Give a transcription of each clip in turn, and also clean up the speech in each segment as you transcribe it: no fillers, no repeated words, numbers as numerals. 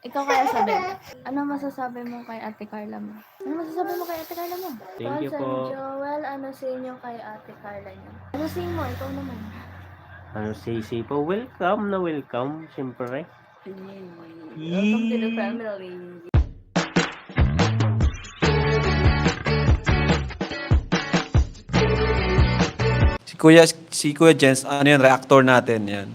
Ikaw kaya sabi, ano masasabi mo kay Ate Carla mo? Ano masasabi mo kay Ate Carla mo? Thank you San po. Joel, ano sa inyo kay Ate Carla niyo? Ano sa mo? Ikaw naman. Ano, Sisi po, welcome na welcome, siyempre. Welcome to the family. Si Kuya Jens, ano yan, reactor natin yan.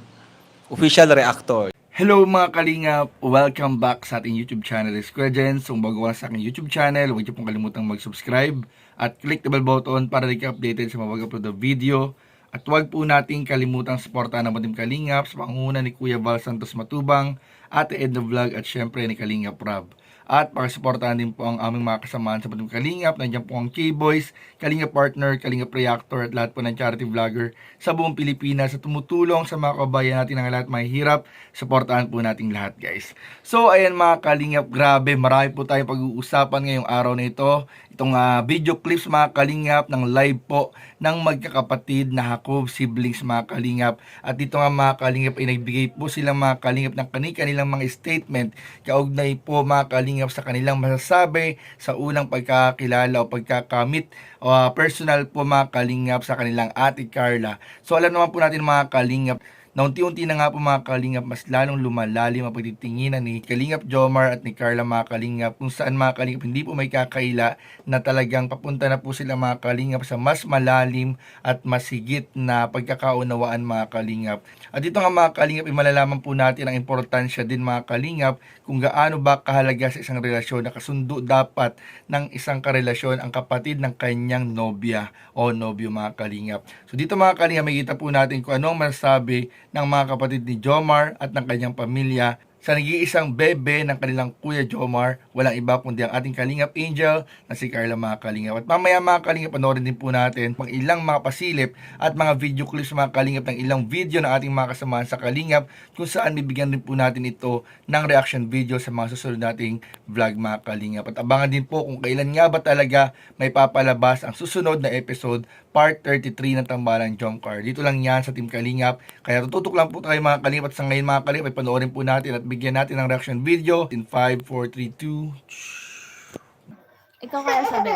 Official reactor. Hello mga kalingap! Welcome back sa ating YouTube channel. It's Kuya Jens. Kung bago ka sa aking YouTube channel, huwag niyo pong kalimutang mag-subscribe at click the bell button para di ka updated sa mga mag-upload na video. At huwag po nating kalimutang suportahan ng Team Kalingap sa pangunguna ni Kuya Val Santos Matubang, Ate Edna Vlog at syempre ni Kalingap Rob. At pakisuportahan din po ang aming mga kasamahan sa Team Kalingap. Nandiyan po ang K-Boys, Kalingap Partner, Kalingap Reactor at lahat po ng charity vlogger sa buong Pilipinas sa tumutulong sa mga kabayan natin ang lahat mahihirap. Suportahan po nating lahat, guys. So ayan mga Kalingap, grabe, marami po tayong pag-uusapan ngayong araw na ito. Itong video clips mga Kalingap ng live po ng magkakapatid na Hakob siblings mga Kalingap. At dito nga mga Kalingap ay nagbigay po silang mga Kalingap ng kanilang mga statement kaugnay po mga Kalingap sa kanilang masasabi sa unang pagkakilala o pagkakamit o personal po mga Kalingap sa kanilang Ate Carla. So alam naman po natin mga Kalingap na unti-unti na nga po mga Kalingap mas lalong lumalalim ang pagtitinginan ni Kalingap Jomar at ni Carla mga Kalingap, kung saan mga Kalingap hindi po may kakaila na talagang papunta na po sila mga Kalingap sa mas malalim at mas higit na pagkakaunawaan mga Kalingap. At dito nga mga Kalingap ay malalaman po natin ang importansya din mga Kalingap kung gaano ba kahalaga sa isang relasyon na kasundo dapat ng isang karelasyon ang kapatid ng kanyang nobya o nobyo mga Kalingap. So dito mga Kalingap makikita po natin kung anong masasabi ng mga kapatid ni Jomar at ng kanyang pamilya sa nag-iisang bebe ng kanilang Kuya Jomar, walang iba kundi ang ating Kalingap Angel na si Carla mga Kalingap. At mamaya mga Kalingap, panoorin din po natin pang ilang mga pasilip at mga video clips mga Kalingap ng ilang video ng ating mga kasamahan sa Kalingap, kung saan bibigyan din po natin ito ng reaction video sa mga susunod nating vlog mga Kalingap. At abangan din po kung kailan nga ba talaga may papalabas ang susunod na episode, part 33 ng Tambalang Jomcar. Dito lang yan sa Team Kalingap. Kaya tututok lang po tayo mga Kalingap. At sa ngayon mga Kalingap ay panoorin po natin at bigyan natin ng reaction video in 5, 4, 3, 2. Ikaw kaya sabi,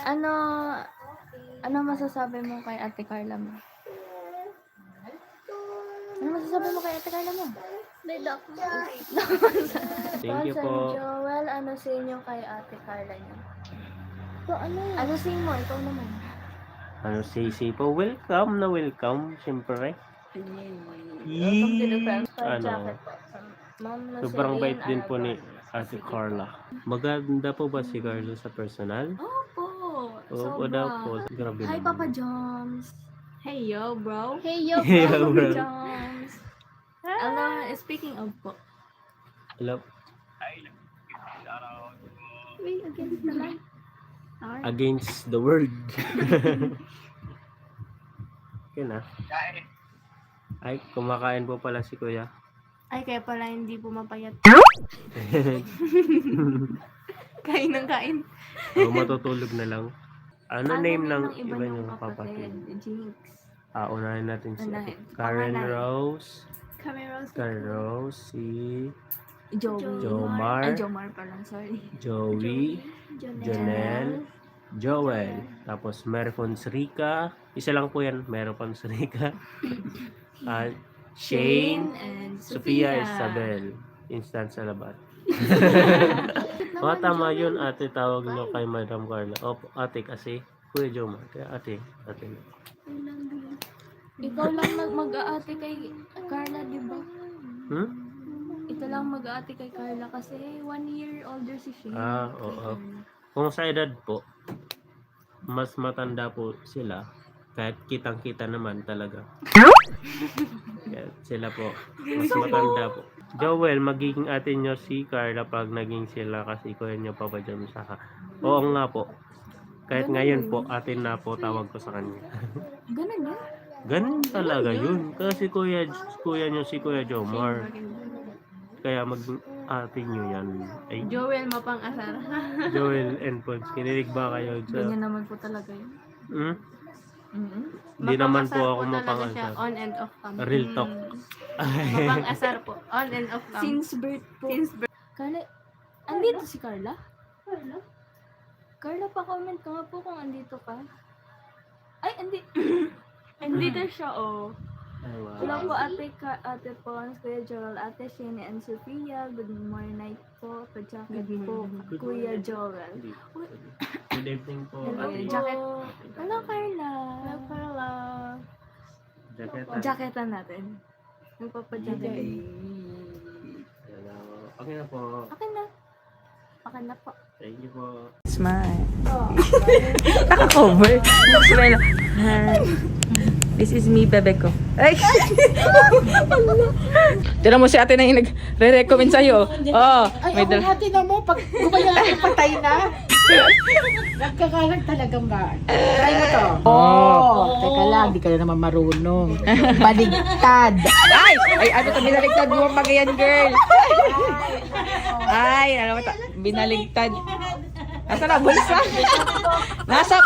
ano, ano masasabi mo kay Ate Carla mo? Ano masasabi mo kay Ate Carla mo? Thank you San po. Joel, ano sa inyo kay Ate Carla niyo? So, ano sa mo? Ikaw naman. Ano, Sisi po, welcome na welcome, siyempre. Welcome to the family. Ano, Jacket po. Ma'am na sobrang Celine bait din po ni Aragon. Ate Carla. Maganda po ba si Carla sa personal? Opo. Oo daw po, grabe Hi, naman. Papa Joms. Hey yo, bro. Hey, yo, Hey, yo, Papa bro. Joms. Speaking of po. Hello, Wait, against the light. Alright. against the world. Okay na. Ay, kumakain po pala si Kuya. Ay, kaya pala hindi po mapayat. Kain ng kain. So, matutulog na lang. Ano name ng iba iba niyong niyong kapatid? Jinx. Unahin natin si Unahin. Karen Pangalan. Rose. Cameros. Karen Rose, si Joey. Jomar. Ay, Jomar pa lang, sorry. Joey, Jonel, Joel. Tapos Mary Fonsrica. Isa lang po yan, Mary Fonsrica. At Shane, and Sophia Isabel. Instant sa labat. Tama yun, ate, tawag nyo kay Madam Carla. Opo, ate kasi, Kuya Jomar. Kaya ate. Ikaw lang mag-aate kay Carla, di ba? Hmm? Ito lang mag-aate kay Carla kasi 1 year older si Shane. Oo. Kung sa edad po, mas matanda po sila. Kahit kitang-kita naman talaga. Kaya sila po, mas matanda po. Joel, magiging ate nyo si Carla pag naging sila kasi kuya nyo pa ba dyan sa Oo nga po. Kahit ngayon po, ate na po tawag ko sa kanya. Ganun yun? Ganun talaga yun. Kasi kuya nyo si Kuya Jomar. Kaya mag-ate nyo yan. Ay, Joel mapang-asar. Joel and Pons, kinilig ba kayo sa... Ganyan naman po talaga yun. Hmm? Mm-hmm. Hindi naman po ako Mapang-asar po talaga siya mapang-asar. on and off kami. Real talk. Mapang-asar po. On and off lang. Since birth po. Since birth. Carla, andito si Carla? Carla, pa-comment ka nga po kung andito ka. Ay, andito siya, oh. Ay, wow. Hello po, ate Pons, Kuya Joel, ate Shane and Sophia. Good morning night po. Pajacket po, Kuya Joel. Good evening po. Hello Ate. jacket. Hello, Carla. Hello, Carla. Jacket. Jacketan natin. Nagpapajacket. Hello. Okay na po. Akin na. Akin na po. Thank you po. Smile. Naka-cover. Smile. Hi. This is me, bebe ko. Ay! Tira mo si ate na yung nagre-recommend sa'yo. Oh, Ay, ako natin na mo, pag gumaya patay na. Nagkakalag talagang ba? Try mo to. Oh, teka lang, di ka na naman marunong. Baligtad. Ay! Ay, ano to, binaligtad mo pag yan, girl. Ay, ano to, binaligtad. Nasa na, bulsa? Nasa...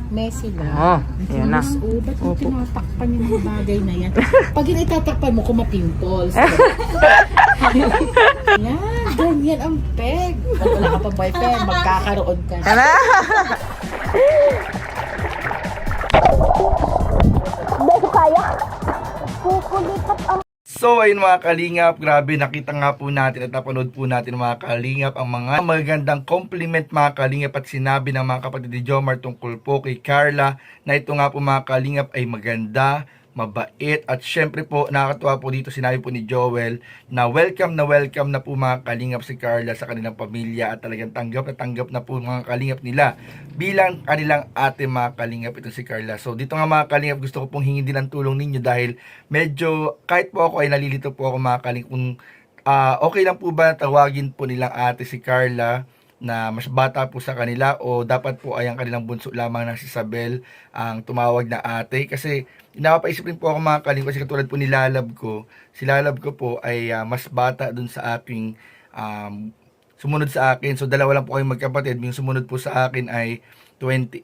Messi lang. Oh, yan na. Oo, ba't mo tinatakpan yung mga bagay na yan? Pag initatakpan mo, kumapimples. Yan, ganyan ang peg. Pag wala ka pang boyfriend, magkakaroon ka. Tara! So ayun mga kalingap, grabe nakita nga po natin at napanood po natin mga kalingap ang mga magandang compliment mga kalingap at sinabi ng mga kapatid ni Jomar tungkol po kay Carla na ito nga po mga kalingap ay maganda, mabait at syempre po nakakatuwa po dito sinabi po ni Joel na welcome na po mga kalingap si Carla sa kanilang pamilya at talagang tanggap na po mga kalingap nila bilang kanilang ate mga kalingap itong si Carla. So dito nga mga kalingap gusto ko pong hingin din ang tulong ninyo dahil medyo kahit po ako ay nalilito po ako mga kalingap kung okay lang po ba tawagin po nilang ate si Carla na mas bata po sa kanila o dapat po ay ang kanilang bunso lamang na si Isabel ang tumawag na ate kasi napapaisip rin po ako mga kalingap kasi katulad po ni Lalab ko si Lalab ko po ay mas bata dun sa aking sumunod sa akin so dalawa lang po kayong magkapatid yung sumunod po sa akin ay 28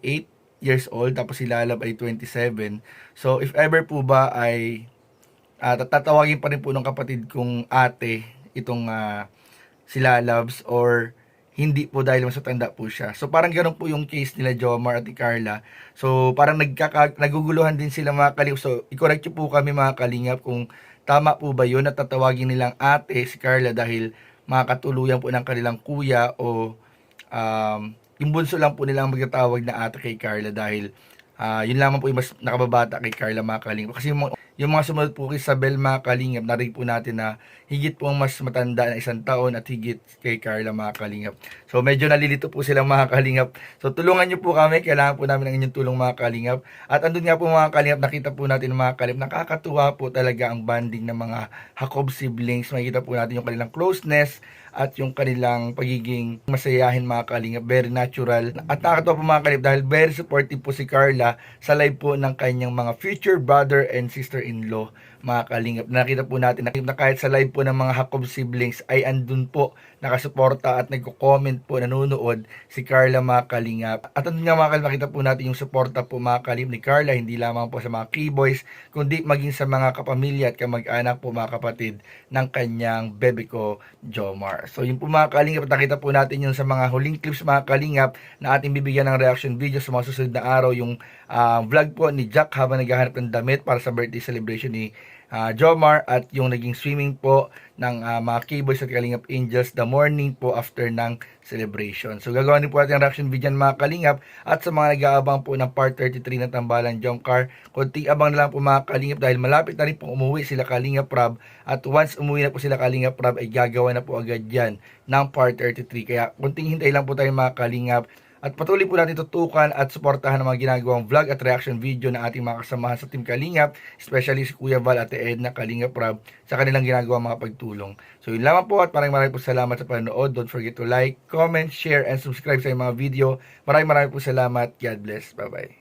years old tapos si Lalab ay 27 so if ever po ba ay tatawagin pa rin po ng kapatid kong ate itong si Lalabs or hindi po dahil mas matanda po siya. So parang ganoon po yung case nila Jomar at Carla. So parang naguguluhan din sila mga kalingap. So i-correct nyo po kami mga kalingap kung tama po ba yun at tatawagin nilang ate si Carla dahil makakatuluyan po ng kanilang kuya o yung bunso lang po nilang magtatawag na ate kay Carla dahil yun lamang po yung mas nakababata kay Carla mga kalingap. Kasi yung mga sumunod po kay Isabel mga kalingap, narinig po natin na higit po ang mas matanda na 1 taon at higit kay Carla mga kalingap. So medyo nalilito po silang mga kalingap. So tulungan nyo po kami, kailangan po namin ng inyong tulong mga kalingap. At andun nga po mga kalingap, nakita po natin mga kalingap, nakakatuwa po talaga ang banding ng mga Jacob siblings. Makikita po natin yung kanilang closeness at yung kanilang pagiging masayahin mga kalingap, very natural. At nakakatuwa po mga kalingap dahil very supportive po si Carla sa live po ng kanyang mga future brother and sister-in-law mga kalingap. Nakita po natin na kahit sa live po ng mga Jacob siblings ay andun po nakasuporta at nagko-comment po, nanonood si Carla mga kalingap. At andun nga mga kalingap, nakita po natin yung suporta po mga kalingap ni Carla, hindi lamang po sa mga keyboys, kundi maging sa mga kapamilya at kamag-anak po mga kapatid ng kanyang bebe ko Jomar. So yun po mga kalingap, nakita po natin yung sa mga huling clips mga kalingap na ating bibigyan ng reaction video sa mga susunod na araw, yung vlog po ni Jack habang naghahanap ng damit para sa birthday celebration ni Jomar at yung naging swimming po ng mga K-Boys at Kalingap Angels the morning po after ng celebration. So gagawa din po natin ang reaction video mga Kalingap at sa mga nag-aabang po ng part 33 ng Tambalan Jomcar, konting abang na lang po mga Kalingap dahil malapit na rin po umuwi sila Kalingap Rob at once umuwi na po sila Kalingap Rob ay gagawa na po agad yan ng part 33. Kaya konting hintay lang po tayo mga Kalingap. At patuloy po natin tutukan at suportahan ang mga ginagawang vlog at reaction video na ating mga kasamahan sa Team Kalingap, especially si Kuya Val at Edna Kalingap Rob sa kanilang ginagawang mga pagtulong. So yun lamang po at maraming po salamat sa panonood. Don't forget to like, comment, share, and subscribe sa mga video. Maraming po salamat. God bless. Bye-bye.